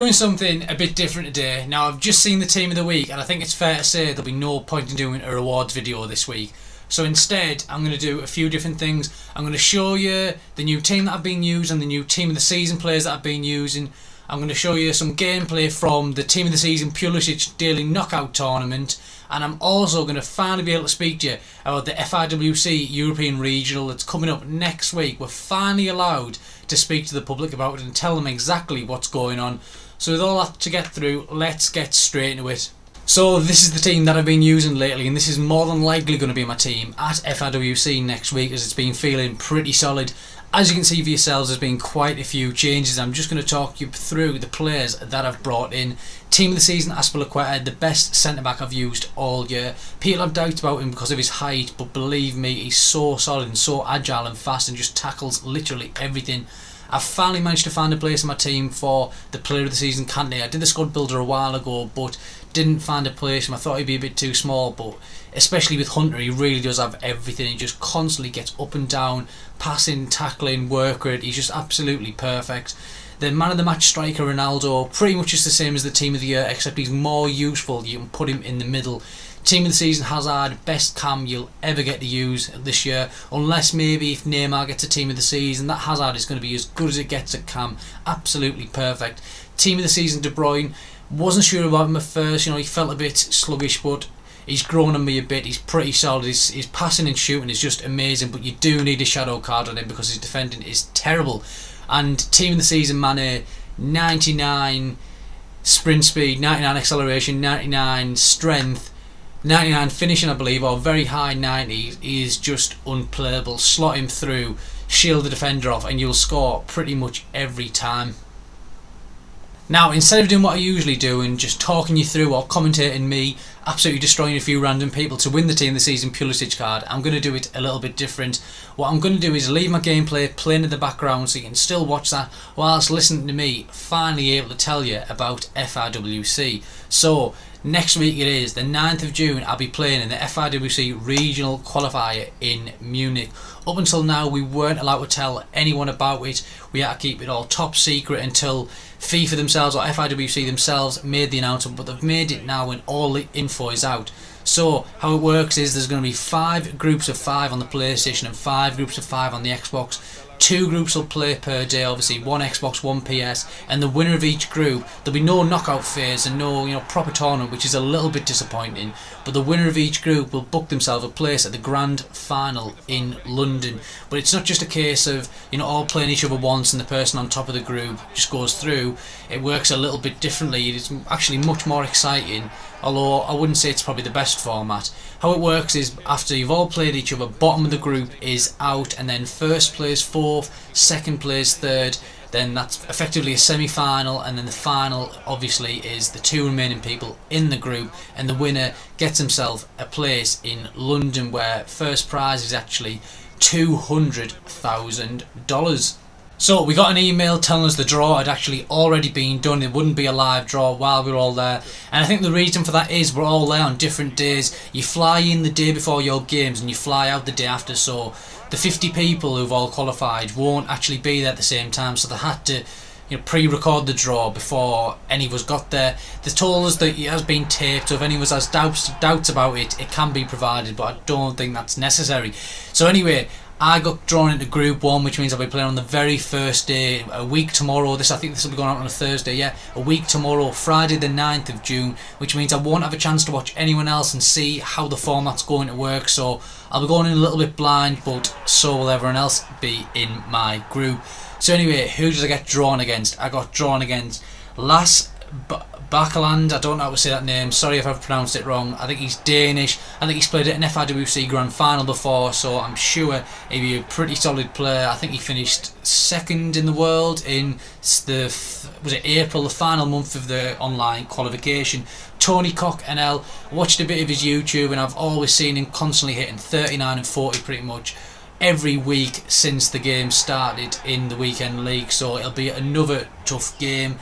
Doing something a bit different today. Now, I've just seen the team of the week and I think it's fair to say there'll be no point in doing a rewards video this week. So instead, I'm going to do a few different things. I'm going to show you the new team that I've been using, the new team of the season players that I've been using. I'm going to show you some gameplay from the team of the season Pulisic daily knockout tournament. And I'm also going to finally be able to speak to you about the Fiwc European Regional that's coming up next week. We're finally allowed to speak to the public about it and tell them exactly what's going on. So with all that to get through, let's get straight into it. So this is the team that I've been using lately, and this is more than likely going to be my team at Fiwc next week, as it's been feeling pretty solid. As you can see for yourselves, there's been quite a few changes. I'm just going to talk you through the players that I've brought in. Team of the season, Pulisic, the best centre-back I've used all year. People have doubts about him because of his height, but believe me, he's so solid and so agile and fast and just tackles literally everything. I've finally managed to find a place in my team for the player of the season candidate. I did the squad builder a while ago, but didn't find a place, and I thought he'd be a bit too small. But especially with Hunter, he really does have everything. He just constantly gets up and down, passing, tackling, work rate. He's just absolutely perfect. The man of the match striker Ronaldo, pretty much is the same as the team of the year, except he's more useful. You can put him in the middle. Team of the season Hazard, best cam you'll ever get to use this year, unless maybe if Neymar gets a team of the season, that Hazard is going to be as good as it gets at cam. Absolutely perfect. Team of the season De Bruyne, wasn't sure about him at first, he felt a bit sluggish, but he's grown on me a bit. He's pretty solid. His passing and shooting is just amazing, but you do need a shadow card on him because his defending is terrible. And team of the season Mane, 99 sprint speed, 99 acceleration, 99 strength, 99 finishing I believe, or very high 90s. He is just unplayable. Slot him through, shield the defender off, and you'll score pretty much every time. Now, instead of doing what I usually do and just talking you through or commentating me absolutely destroying a few random people to win the team of the season Pulisic card, I'm going to do it a little bit different. What I'm going to do is leave my gameplay playing in the background so you can still watch that whilst listening to me finally able to tell you about Fiwc. So next week it is the 9th of June. I'll be playing in the Fiwc Regional Qualifier in Munich. Up until now we weren't allowed to tell anyone about it. We had to keep it all top secret until FIFA themselves or Fiwc themselves made the announcement, but they've made it now and all the info is out. So how it works is there's going to be 5 groups of 5 on the PlayStation and 5 groups of 5 on the Xbox. 2 groups will play per day, obviously, 1 Xbox, 1 PS, and the winner of each group, there'll be no knockout phase and no proper tournament, which is a little bit disappointing, but the winner of each group will book themselves a place at the grand final in London. But it's not just a case of all playing each other once and the person on top of the group just goes through. It works a little bit differently. It's actually much more exciting, although I wouldn't say it's probably the best format. How it works is after you've all played each other, bottom of the group is out, and then first plays 4th, second plays 3rd, then that's effectively a semi-final, and then the final obviously is the 2 remaining people in the group, and the winner gets himself a place in London where first prize is actually $200,000. So we got an email telling us the draw had actually already been done. It wouldn't be a live draw while we were all there, and I think the reason for that is we're all there on different days. You fly in the day before your games and you fly out the day after, so the 50 people who've all qualified won't actually be there at the same time, so they had to pre-record the draw before any of us got there. They told us that it has been taped, so if anyone has doubts about it, it can be provided, but I don't think that's necessary. So anyway, I got drawn into Group 1, which means I'll be playing on the very first day, a week tomorrow. I think this will be going out on a Thursday, yeah, a week tomorrow, Friday the 9th of June, which means I won't have a chance to watch anyone else and see how the format's going to work, so I'll be going in a little bit blind, but so will everyone else be in my group. So anyway, who did I get drawn against? I got drawn against Las Bakaland. I don't know how to say that name, sorry if I've pronounced it wrong. I think he's Danish. I think he's played at an Fiwc Grand Final before, so I'm sure he'd be a pretty solid player. I think he finished 2nd in the world in April, the final month of the online qualification. Tony Cock NL, watched a bit of his YouTube and I've always seen him constantly hitting 39 and 40 pretty much every week since the game started in the weekend league, so it'll be another tough game.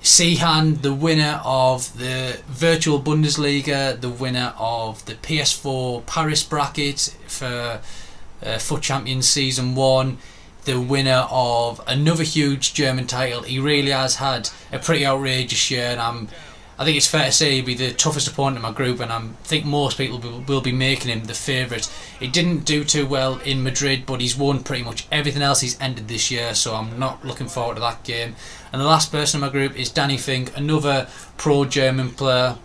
Sehan, the winner of the virtual Bundesliga, the winner of the PS4 Paris bracket for FUT Champions Season 1, the winner of another huge German title. He really has had a pretty outrageous year, and I think it's fair to say he'll be the toughest opponent in my group, and I think most people will be making him the favourite. He didn't do too well in Madrid, but he's won pretty much everything else he's entered this year, so I'm not looking forward to that game. And the last person in my group is Danny Fink, another pro-German player.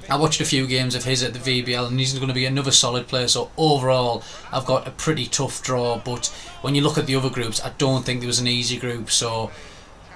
I watched a few games of his at the VBL, and he's going to be another solid player. So overall, I've got a pretty tough draw. But when you look at the other groups, I don't think there was an easy group. So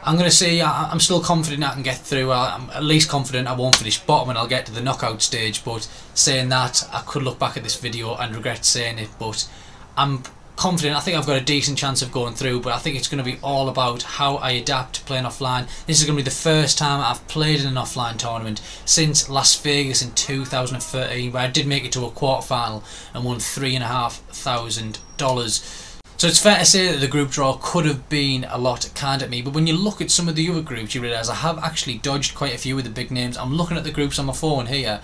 I'm going to see. I'm still confident I can get through. I'm at least confident I won't finish bottom and I'll get to the knockout stage. But saying that, I could look back at this video and regret saying it. But I'm confident. I think I've got a decent chance of going through, but I think it's going to be all about how I adapt to playing offline. This is going to be the first time I've played in an offline tournament since Las Vegas in 2013, where I did make it to a quarter-final and won $3,500. So it's fair to say that the group draw could have been a lot kinder at me, but when you look at some of the other groups, you realise I have actually dodged quite a few of the big names. I'm looking at the groups on my phone here.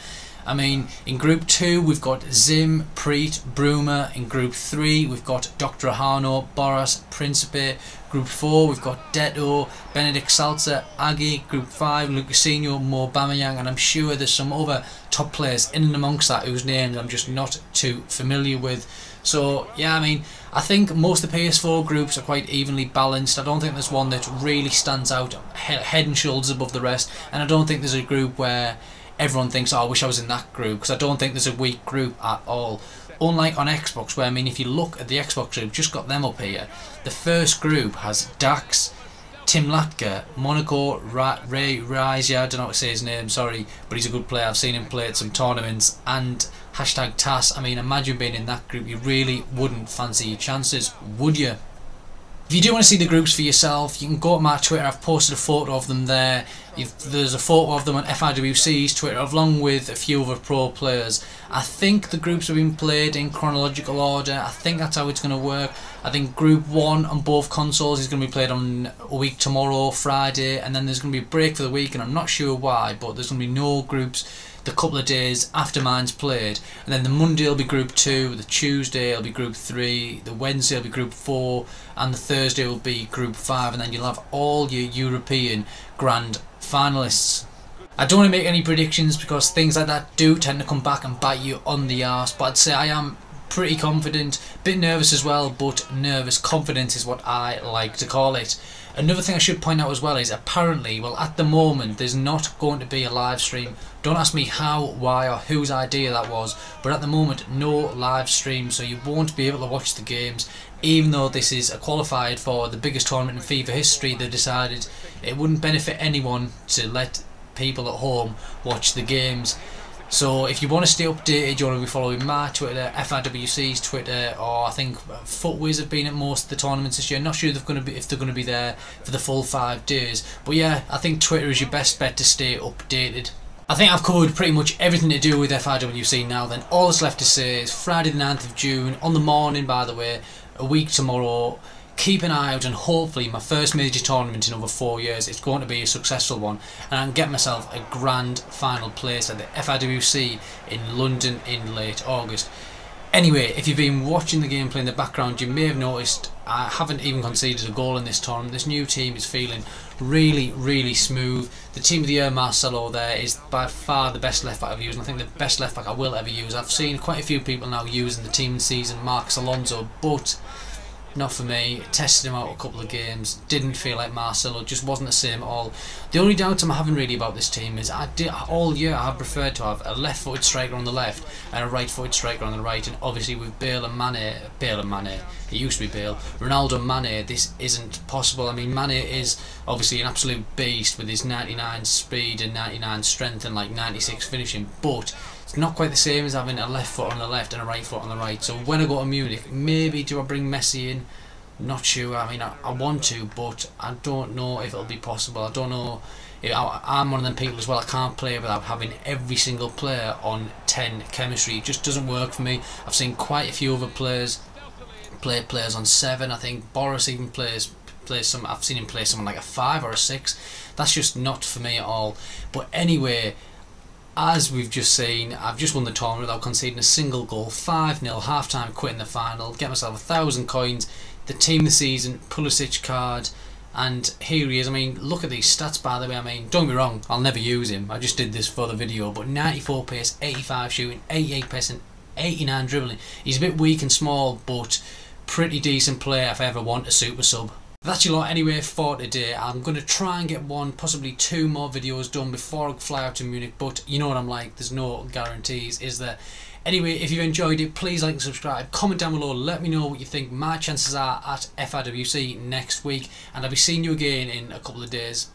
I mean, in Group 2 we've got Zim, Preet, Bruma. In Group 3 we've got Dr. Ahano, Boris, Principe. Group 4 we've got Deto, Benedict Salzer, Aggie. Group 5 Lucasino, Mo Bamayang, and I'm sure there's some other top players in and amongst that whose names I'm just not too familiar with. So yeah, I mean, I think most of the PS4 groups are quite evenly balanced. I don't think there's one that really stands out head and shoulders above the rest, and I don't think there's a group where everyone thinks, oh, I wish I was in that group, because I don't think there's a weak group at all. Unlike on Xbox, where, I mean, if you look at the Xbox group, just got them up here, the first group has Dax, Tim Latka, Monaco, Ray Rise, I don't know how to say his name, sorry, but he's a good player. I've seen him play at some tournaments, and #TAS. I mean, imagine being in that group. You really wouldn't fancy your chances, would you? If you do want to see the groups for yourself, you can go to my Twitter. I've posted a photo of them there. There's a photo of them on Fiwc's Twitter, along with a few other pro players. I think the groups have been played in chronological order. I think that's how it's going to work. I think Group 1 on both consoles is going to be played on a week tomorrow, Friday, and then there's going to be a break for the week, and I'm not sure why, but there's going to be no groups the couple of days after mine's played. And then the Monday will be Group 2, the Tuesday will be Group 3, the Wednesday will be Group 4, and the Thursday will be Group 5, and then you'll have all your European Grand finalists. I don't want to make any predictions because things like that do tend to come back and bite you on the arse, but I'd say I am pretty confident, a bit nervous as well, but nervous. Confidence is what I like to call it. Another thing I should point out as well is apparently, well, at the moment there's not going to be a live stream. Don't ask me how, why, or whose idea that was, but at the moment no live stream, so you won't be able to watch the games. Even though this is a qualifier for the biggest tournament in FIFA history, they decided it wouldn't benefit anyone to let people at home watch the games. So if you want to stay updated, you want to be following my Twitter, FIWC's Twitter, or I think Footwiz have been at most of the tournaments this year. Not sure if they're going to be there for the full 5 days, but yeah, I think Twitter is your best bet to stay updated. I think I've covered pretty much everything to do with FIWC now. Then all that's left to say is Friday the 9th of June, on the morning by the way, a week tomorrow. Keep an eye out, and hopefully my first major tournament in over 4 years, it's going to be a successful one, and I can get myself a grand final place at the FIWC in London in late August. Anyway, if you've been watching the gameplay in the background, you may have noticed I haven't even conceded a goal in this tournament. This new team is feeling really, really smooth. The team of the year, Marcelo, there is by far the best left back I've used, and I think the best left back I will ever use. I've seen quite a few people now using the team season Marcos Alonso, but not for me. Tested him out a couple of games, didn't feel like Marcelo, just wasn't the same at all. The only doubt I'm having really about this team is all year I have preferred to have a left-footed striker on the left and a right-footed striker on the right, and obviously with Bale and Mane, it used to be Bale, Ronaldo and Mane, this isn't possible. I mean, Mane is obviously an absolute beast with his 99 speed and 99 strength and like 96 finishing, but it's not quite the same as having a left foot on the left and a right foot on the right. So when I go to Munich, maybe do I bring Messi in? Not sure. I mean, I want to, but I don't know if it'll be possible. I don't know. I'm one of them people as well. I can't play without having every single player on 10 chemistry. It just doesn't work for me. I've seen quite a few other players play players on 7. I think Boris even plays some. I've seen him play someone like a 5 or a 6. That's just not for me at all. But anyway, as we've just seen, I've just won the tournament without conceding a single goal. 5-0, half-time, quitting the final, get myself 1,000 coins, the team of the season, Pulisic card, and here he is. I mean, look at these stats, by the way. I mean, don't get me wrong, I'll never use him. I just did this for the video, but 94 pace, 85 shooting, 88 passing, 89 dribbling. He's a bit weak and small, but pretty decent player if I ever want a super sub. That's your lot anyway for today. I'm going to try and get one, possibly 2 more videos done before I fly out to Munich, but you know what I'm like, there's no guarantees, is there? Anyway, if you've enjoyed it, please like and subscribe, comment down below, let me know what you think my chances are at Fiwc next week, and I'll be seeing you again in a couple of days.